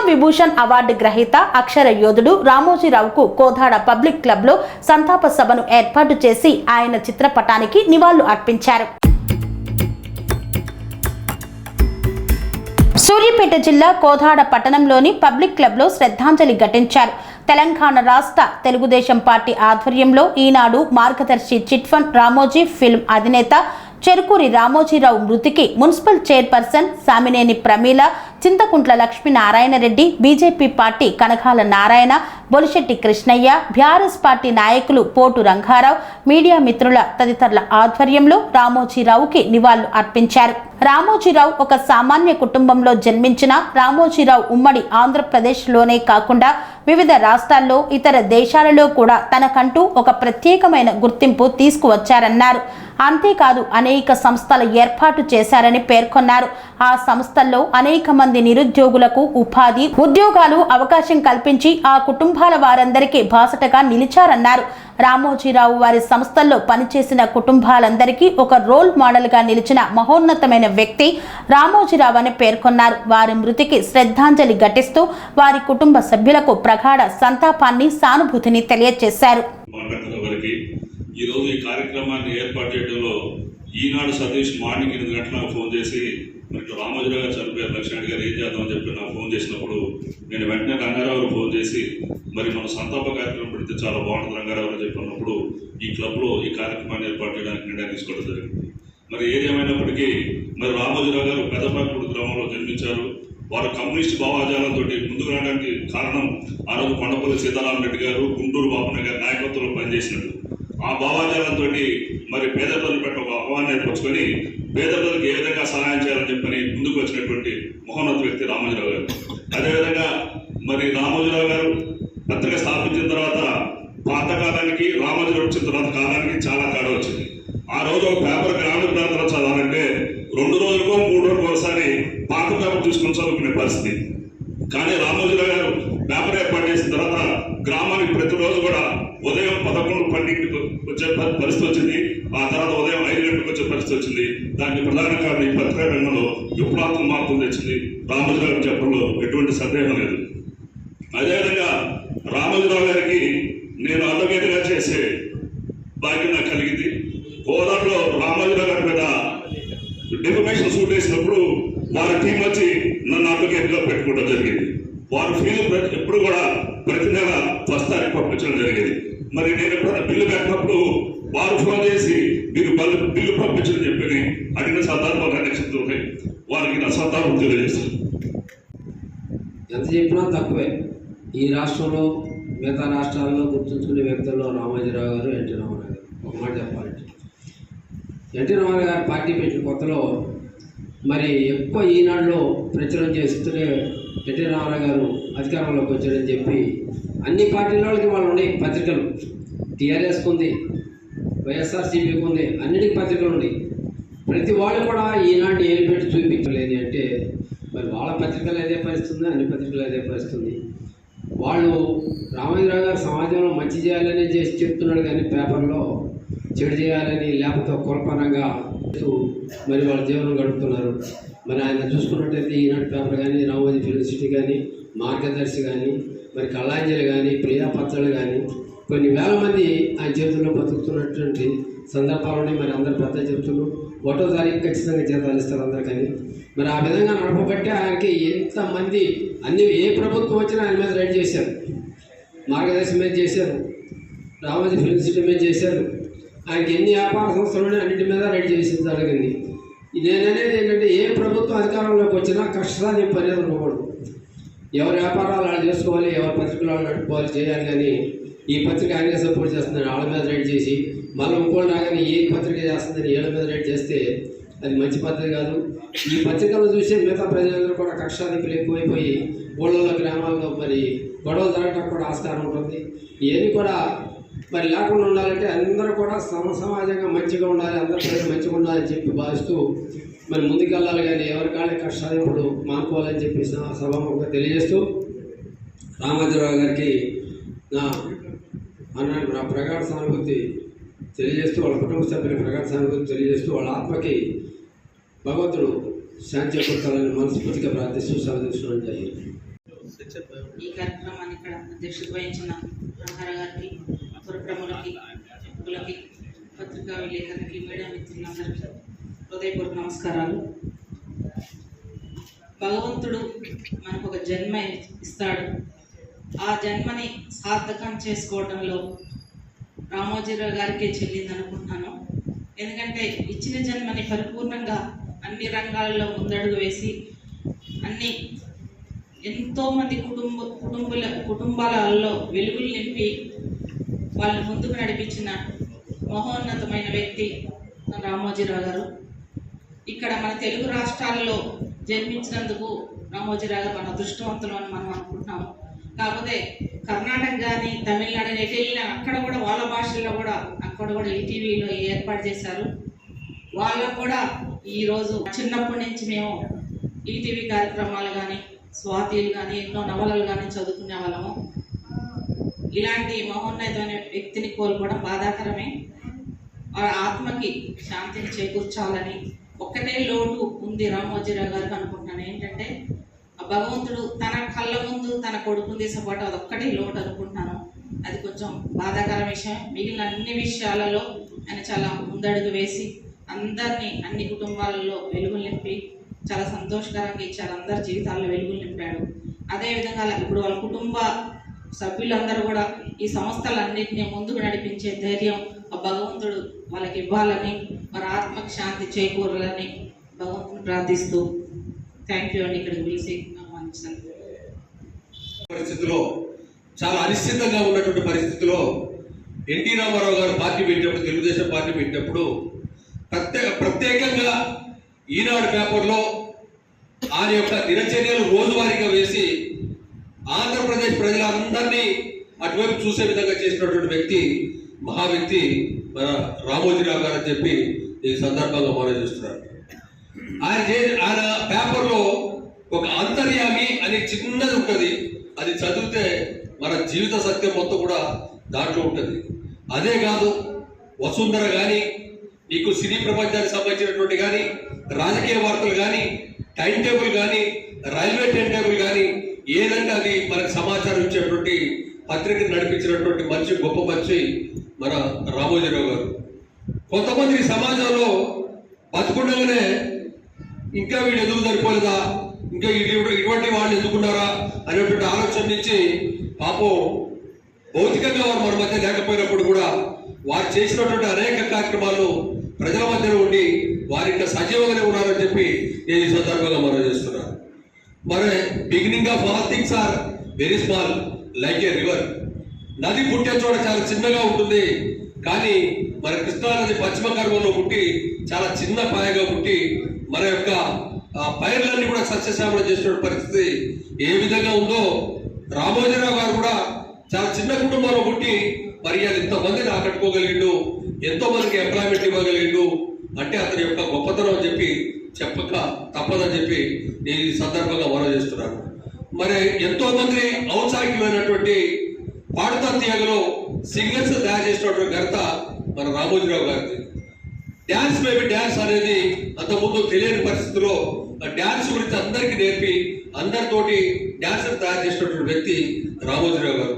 Vibhushan award గ్రహీత అక్షర యోధుడు రామోజీరావుకు Kodad public క్లబ్లో సంతాప సభను ఏర్పాటు చేసి ఆయన చిత్రపటానికి నివాళులు అర్పించారు. సూర్యాపేట జిల్లా కోదాడ పట్టణంలోని పబ్లిక్ క్లబ్లో శ్రద్ధాంజలి ఘటించారు. తెలంగాణ రాష్ట్ర తెలుగుదేశం పార్టీ ఆధ్వర్యంలో ఈనాడు మార్గదర్శి చిట్ ఫండ్ రామోజీ ఫిల్మ్ అధినేత చెరుకూరి రామోజీరావు మృతికి municipal chairperson Samineni Pramila, Chintakuntla Lakshminarayana Reddy, BJP party Kanakala Narayana, Bolisetti Krishnaiah, BRS party నాయకులు పోటు రంగారావు, మీడియా మిత్రుల తదితరుల ఆధ్వర్యంలో రామోజీరావుకి నివాళులు అర్పించారు. రామోజీరావు ఒక సామాన్య కుటుంబంలో జన్మించిన రామోజీరావు ఉమ్మడి ఆంధ్రప్రదేశ్లోనే కాకుండా వివిధ రాష్ట్రాల్లో, ఇతర దేశాలలో కూడా తనకంటూ ఒక ప్రత్యేకమైన గుర్తింపు తీసుకువచ్చారన్నారు. అంతేకాదు అనేక సంస్థల ఏర్పాటు చేశారని పేర్కొన్నారు. ఆ సంస్థల్లో అనేక మంది నిరుద్యోగులకు ఉపాధి, ఉద్యోగాలు అవకాశం కల్పించి ఆ కుటుంబాల వారందరికీ బాసటగా నిలిచారన్నారు. రామోజీరావు వారి సంస్థల్లో పనిచేసిన కుటుంబాలందరికీ ఒక రోల్ మోడల్గా నిలిచిన మహోన్నతమైన వ్యక్తి రామోజీరావు అని పేర్కొన్నారు. వారి మృతికి శ్రద్ధాంజలి ఘటిస్తూ వారి కుటుంబ సభ్యులకు ప్రగాఢ సంతాపాన్ని, సానుభూతిని తెలియజేశారు. ఈరోజు ఈ కార్యక్రమాన్ని ఏర్పాటు చేయడంలో ఈనాడు సతీష్ మార్నింగ్ 8 గంటలకు ఫోన్ చేసి మరి రామోజీరావు గారు చనిపోయారు, లక్ష్మణ్ గారు ఏం చేద్దామని చెప్పి నాకు ఫోన్ చేసినప్పుడు నేను వెంటనే రంగారావు ఫోన్ చేసి మరి మన సంతాప కార్యక్రమం పెడితే చాలా బాగుంటుంది రంగారావు అని చెప్పినప్పుడు ఈ క్లబ్లో ఈ కార్యక్రమాన్ని ఏర్పాటు చేయడానికి నిర్ణయం తీసుకోవడం జరిగింది. మరి ఏది ఏమైనప్పటికీ మరి రామోజీరావు గారు పెదపాకూడు గ్రామంలో జన్మించారు. వారు కమ్యూనిస్ట్ భావాజాలంతో ముందుకు రావడానికి కారణం ఆ రోజు కొండపల్లి సీతారామరెడ్డి గారు, గుంటూరు బాపన్న గారి నాయకత్వంలో పనిచేసినట్టు. ఆ భావాజాలంతో మరి పేద ప్రజలు పెట్ట ఒక ఆహ్వాన్ని ఏర్పరచుకొని పేద ప్రజలకు ఏ విధంగా సహాయం చేయాలని చెప్పని ముందుకు వచ్చినటువంటి మహోన్నత వ్యక్తి రామోజీరావు గారు. అదేవిధంగా మరి రామోజీరావు గారు పత్రిక స్థాపించిన తర్వాత పాతకాలానికి రామోజీరావు వచ్చిన తర్వాత కాలానికి చాలా తేడా వచ్చింది. ఆ రోజు ఒక పేపర్ గ్రామీణ ప్రాంతంలో చదవాలంటే 2 రోజులకో 3 రోజులకు ఒకసారి పాత పేపర్ చూసుకుని చదువుకునే పరిస్థితి. కానీ రామోజీరావు గారు పేపర్ ఏర్పాటు చేసిన తర్వాత గ్రామానికి ప్రతిరోజు కూడా ఉదయం 11-12కి వచ్చే పరిస్థితి వచ్చింది. ఆ తర్వాత ఉదయం 5 గంటలకు వచ్చే పరిస్థితి వచ్చింది. దానికి ప్రధాన కారణం ఈ పత్రికా రంగంలో విప్లవాత్మక మార్పులు తెచ్చింది రామోజీరావు చెప్పడంలో ఎటువంటి సందేహం లేదు. అదేవిధంగా రామోజీరావు గారికి నేను అడ్వకేట్గా చేసే భాగ్యం నాకు కలిగింది. కోదాడలో రామోజీరావు గారి మీద డిఫమేషన్ సూట్ వేసినప్పుడు వారి టీం వచ్చి నన్ను అడ్వకేట్గా పెట్టుకోవడం జరిగింది. వారు ఫీజు ఎప్పుడు కూడా ప్రతి నెల 1 తారీఖు పంపించడం జరిగేది. మరి నేను ఎప్పుడైనా బిల్లు పెట్టినప్పుడు వారు ఫోన్ చేసి మీరు బిల్లు పంపించని చెప్పి అడిగిన సందర్భాలు అనేక వారికి నా సంతాపం తెలియజేస్తాను. ఎంత చెప్పినా తక్కువే. ఈ రాష్ట్రంలో మిగతా రాష్ట్రాల్లో గుర్తుంచుకునే వ్యక్తుల్లో రామోజీరావు గారు, ఎన్టీ రామారావు గారు. ఒక మాట చెప్పాలంటే ఎన్టీ రామారావు గారు పార్టీ పెట్టిన కొత్తలో మరి ఎక్కువ ఈనాడులో ప్రచారం చేస్తూనే ఎన్టీ రామారావు గారు అధికారంలోకి వచ్చాడని చెప్పి అన్ని పార్టీల వాళ్ళకి వాళ్ళు ఉన్నాయి పత్రికలు. టీఆర్ఎస్కి ఉంది, వైఎస్ఆర్సీపీకి ఉంది, అన్నిటికీ పత్రికలు ఉన్నాయి. ప్రతి వాళ్ళు కూడా ఈనాడు ఏలు పెట్టి చూపించలేదు అంటే మరి వాళ్ళ పత్రికలు అదే పరిస్థితుంది, అన్ని పత్రికలు అదే పరిస్థితుంది. వాళ్ళు రామోజీరావు గారు సమాజంలో మంచి చేయాలని చేసి చెప్తున్నాడు, కానీ పేపర్లో చెడు చేయాలని లేకపోతే కులపరంగా మరి వాళ్ళ జీవనం గడుపుతున్నారు. మరి ఆయన చూసుకున్నట్టయితే ఈనాడు పేపర్ కానీ, రామోజీ ఫిల్మ్ సిటీ కానీ, మార్గదర్శి కానీ, మరి కళాంజలి కానీ, ప్రియాపత్రాలు కానీ కొన్ని వేల మంది ఆయన చేతుల్లో బతుకుతున్నటువంటి సందర్భాలని మరి అందరు పెద్ద చెప్తున్నారు. 1వ తారీఖు ఖచ్చితంగా జీతాలు ఇస్తారు అందరికని. మరి ఆ విధంగా నడపబట్టే ఆయనకి ఎంతమంది ఏ ప్రభుత్వం వచ్చినా ఆయన మీద రైడ్ చేశారు. మార్గదర్శి మీద చేశారు, రామోజీ ఫిల్మ్ సిటీ మీద చేశారు. ఆయనకి ఎన్ని వ్యాపార సంస్థలు అన్నింటి మీద రైడ్ చేసి జరిగింది. నేననేది ఏంటంటే ఏ ప్రభుత్వం అధికారంలోకి వచ్చినా కష్టాన్ని అనేది ఉండకూడదు. ఎవరి వ్యాపారాలు వాళ్ళు చేసుకోవాలి, ఎవరి పత్రికలు వాళ్ళు నడుపుకోవాలి, చేయాలి. కానీ ఈ పత్రిక ఆయనే సపోర్ట్ చేస్తుందని వాళ్ళ మీద రైడ్ చేసి మళ్ళీ ఇంకోటి రాగానే ఏ పత్రిక చేస్తుందని ఏళ్ళ మీద రైడ్ చేస్తే అది మంచి పద్ధతి కాదు. ఈ పత్రికలు చూసే మిగతా ప్రజలందరూ కూడా కష్టాధికులు ఎక్కువైపోయి ఊళ్ళలో, గ్రామాల్లో మరి గొడవలు జరగడం కూడా ఆస్కారం ఉంటుంది. ఇవన్నీ కూడా మరి లేకుండా ఉండాలంటే అందరూ కూడా సమాజంగా మంచిగా ఉండాలి, అందరూ ప్రజలు మంచిగా ఉండాలని చెప్పి భావిస్తూ మరి ముందుకెళ్ళాలి. కానీ ఎవరికాళ్ళే కష్టాలు ఇప్పుడు మానుకోవాలని చెప్పి సభాముఖంగా తెలియజేస్తూ రామోజీరావు గారికి నా ప్రగాఢ సానుభూతి తెలియజేస్తూ, వాళ్ళ కుటుంబ సభ్యులకు ప్రగాఢ సానుభూతి తెలియజేస్తూ, వాళ్ళ ఆత్మకి భగవంతుడు శాంతి చేకూర్చాలని మనస్ఫూర్తిగా ప్రార్థిస్తూ సెలవు తీసుకున్నాను. ఈ కార్యక్రమాన్ని ఇక్కడ అధ్యక్షత వహించిన ఆహార గారికి, పురప్రములకి, చెప్పులకి, పత్రికా విలేకరులకి, మీడియా మిత్రులందరికీ హృదయపూర్వక నమస్కారాలు. భగవంతుడు మనకు ఒక జన్మ ఇస్తాడు. ఆ జన్మని సార్థకం చేసుకోవడంలో రామోజీరావు గారికే చెల్లింది అనుకుంటున్నాను. ఎందుకంటే ఇచ్చిన జన్మని పరిపూర్ణంగా అన్ని రంగాల్లో ముందడుగు వేసి ఎంతోమంది కుటుంబాలలో వెలుగులు నింపి వాళ్ళు ముందుకు నడిపించిన మహోన్నతమైన వ్యక్తి రామోజీరావు గారు. ఇక్కడ మన తెలుగు రాష్ట్రాల్లో జన్మించినందుకు రామోజీరావు గారు మన అదృష్టవంతులు అని మనం అనుకుంటున్నాము. కాకపోతే కర్ణాటక కానీ తమిళనాడు ఎటు వెళ్ళినా అక్కడ కూడా వాళ్ళ భాషల్లో కూడా అక్కడ కూడా ఈటీవీలో ఏర్పాటు చేశారు. వాళ్ళకు కూడా ఈరోజు చిన్నప్పటి నుంచి మేము ఈటీవీ కార్యక్రమాలు కానీ, స్వాతిలు కానీ, ఎన్నో నవలలు కానీ చదువుకునే వాళ్ళము. ఇలాంటి మహోన్నతమైన వ్యక్తిని కోల్పోవడం బాధాకరమే. వారి ఆత్మకి శాంతిని చేకూర్చాలని ఒక్కటే లోటు ఉంది రామోజీరావు గారికి అనుకుంటున్నాను. ఏంటంటే ఆ భగవంతుడు తన కళ్ళ ముందు తన కొడుకుని తీసపాటు అదొక్కటే లోటు అనుకుంటున్నాను. అది కొంచెం బాధాకర విషయం. మిగిలిన అన్ని విషయాలలో ఆయన చాలా ముందడుగు వేసి అందరినీ, అన్ని కుటుంబాలలో వెలుగులు నింపి చాలా సంతోషకరంగా ఇచ్చారు. అందరి జీవితాల్లో వెలుగులు నింపాడు. అదేవిధంగా ఇప్పుడు వాళ్ళ కుటుంబ సభ్యులందరూ కూడా ఈ సంస్థలన్నింటినీ ముందుకు నడిపించే ధైర్యం ఆ భగవంతుడు వాళ్ళకి ఇవ్వాలని, వారి ఆత్మకు శాంతి చేకూరాలని భగవంతుని ప్రార్థిస్తూ థ్యాంక్ యూ అండి. ఇక్కడికి పిలిచి పరిస్థితిలో, చాలా అనిశ్చితంగా ఉన్నటువంటి పరిస్థితిలో ఎన్టీ రామారావు గారు పార్టీ పెట్టినప్పుడు, తెలుగుదేశం పార్టీ పెట్టినప్పుడు ప్రత్యేకంగా ఈనాడు పేపర్లో ఆయన యొక్క దినచర్యలు రోజువారీగా వేసి ఆంధ్రప్రదేశ్ ప్రజలందరినీ అటువైపు చూసే విధంగా చేసినటువంటి వ్యక్తి, మహా వ్యక్తి మన రామోజీరావు గారు అని చెప్పి ఈ సందర్భంగా మనం చేస్తున్నారు. ఆయన పేపర్లో ఒక అంతర్యామి అని చిన్నది ఉంటుంది. అది చదివితే మన జీవిత సత్యం మొత్తం కూడా దాంట్లో ఉంటుంది. అదే కాదు, వసుంధర కానీ, నీకు సినీ ప్రపంచానికి సంబంధించినటువంటి కానీ, రాజకీయ వార్తలు కానీ, టైం టేబుల్ కానీ, రైల్వే టైం టేబుల్ కానీ, ఏదంటే అది మనకు సమాచారం ఇచ్చేటువంటి పత్రికను నడిపించినటువంటి మంచి, గొప్ప మంచి మన రామోజీరావు గారు. కొంతమంది సమాజంలో బతుకుండగానే ఇంకా వీడు ఎందుకు సరిపోలేదా, ఇంకా ఇటువంటి వాళ్ళు ఎందుకున్నారా అనేటువంటి ఆలోచన నుంచి పాపం భౌతికంగా వారు మన మధ్య లేకపోయినప్పుడు కూడా వారు చేసినటువంటి అనేక కార్యక్రమాలు ప్రజల మధ్యలో ఉండి వారి ఇంకా సజీవంగానే ఉన్నారని చెప్పి నేను ఈ సందర్భంగా మనం చేస్తున్నాను. మరి beginning of all things are very small like a river. నది పుట్టే చోట చాలా చిన్నగా ఉంటుంది, కానీ మన కృష్ణానది పశ్చిమ గర్భంలో పుట్టి చాలా చిన్న పాయగా పుట్టి మన యొక్క పైర్లన్నీ కూడా సస్యశ్యామలం చేసిన పరిస్థితి ఏ విధంగా ఉందో, రామోజీరావు గారు కూడా చాలా చిన్న కుటుంబంలో పుట్టి మరి అది ఇంతమందిని ఆకట్టుకోగలిగిండు, ఎంతో మందికి ఎంప్లాయ్మెంట్ ఇవ్వగలిగిండు అంటే అతని యొక్క గొప్పతనం అని చెప్పి చెప్పక తప్పదని చెప్పి నేను ఈ సందర్భంగా మనం చేస్తున్నాను. మరి ఎంతో మంది ఔత్సాహికమైనటువంటి పాడుతా తీయగలో సింగర్స్ తయారు చేసినటువంటి ఘనత మన రామోజీరావు గారిది. డ్యాన్స్ బేబీ డ్యాన్స్ అనేది అంతకుముందు తెలియని పరిస్థితిలో డ్యాన్స్ గురించి అందరికీ నేర్పి అందరితోటి డ్యాన్స్ తయారు చేసినటువంటి వ్యక్తి రామోజీరావు గారు.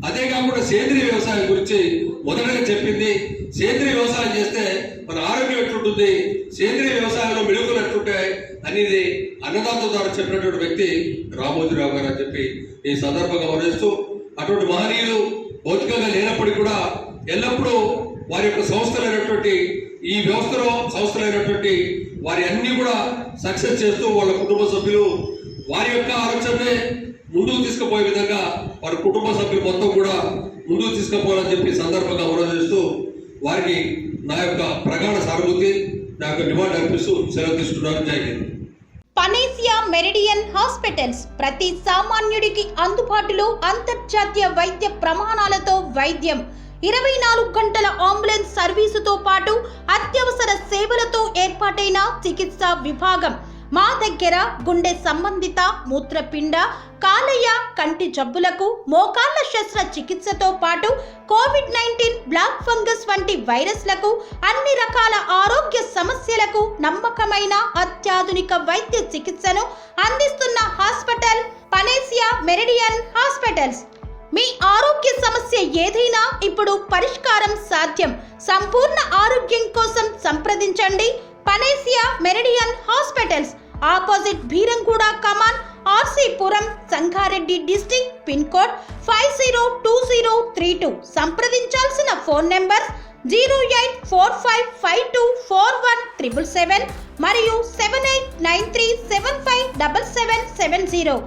అదే కాకుండా సేంద్రీయ వ్యవసాయం గురించి మొదటగా చెప్పింది. సేంద్రీయ వ్యవసాయం చేస్తే మన ఆరోగ్యం ఎట్లుంటుంది, సేంద్రీయ వ్యవసాయంలో మెరుగులు ఎట్లుంటాయి అనేది అన్నదాత ద్వారా చెప్పినటువంటి వ్యక్తి రామోజీరావు గారు అని చెప్పి ఈ సందర్భంగా వదిలేస్తూ, అటువంటి మహనీయులు భౌతికంగా లేనప్పటికీ కూడా ఎల్లప్పుడూ వారి యొక్క సంస్థలైనటువంటి ఈ వ్యవస్థలో సంస్థలైనటువంటి వారి అన్ని కూడా సక్సెస్ చేస్తూ వాళ్ళ కుటుంబ సభ్యులు వారి యొక్క ఆలోచననే ముందుకు తీసుకుపోయే విధంగా వారి కుటుంబ సభ్యులు మొత్తం కూడా ముందుకు తీసుకుపోవాలని చెప్పి సందర్భంగా మనం చేస్తూ వారికి నా యొక్క ప్రగాఢ సానుభూతి, నా యొక్క డిమాండ్ అర్పిస్తూ సెలవు తీసుకున్నాను. జై హింద్. పనేసియా మెరిడియన్ హాస్పిటల్స్ ప్రతి సామాన్యుడికి అందుబాటులో అంతర్జాతీయ వైద్య ప్రమాణాలతో వైద్యం, 24 గంటల అంబులెన్స్ సర్వీసుతో పాటు అత్యవసర సేవలతో ఏర్పాటైన చికిత్సా విభాగం. మా దగ్గర గుండె సంబంధిత, మూత్రపిండ, కాలేయ, కంటి జబ్బులకు, మోకాళ్ల శస్త్రచికిత్సతో పాటు కోవిడ్-19, బ్లాక్ ఫంగస్ వంటి వైరస్లకు, అన్ని రకాల ఆరోగ్య సమస్యలకు నమ్మకమైన అత్యాధునిక వైద్య చికిత్సను అందిస్తున్న హాస్పిటల్ పనేసియా మెరిడియన్ హాస్పిటల్స్. మీ ఆరోగ్య సమస్య ఏదైనా ఇప్పుడు పరిష్కారం సాధ్యం. సంపూర్ణ ఆరోగ్యం కోసం సంప్రదించండి Panacea Meridian hospitals, opposite Bheeramguda Kaman, RCPuram, Sangareddy district, pin code 502032. సంప్రదించాల్సిన ఫోన్ నెంబర్ 0845524177 మరియు 7893757770.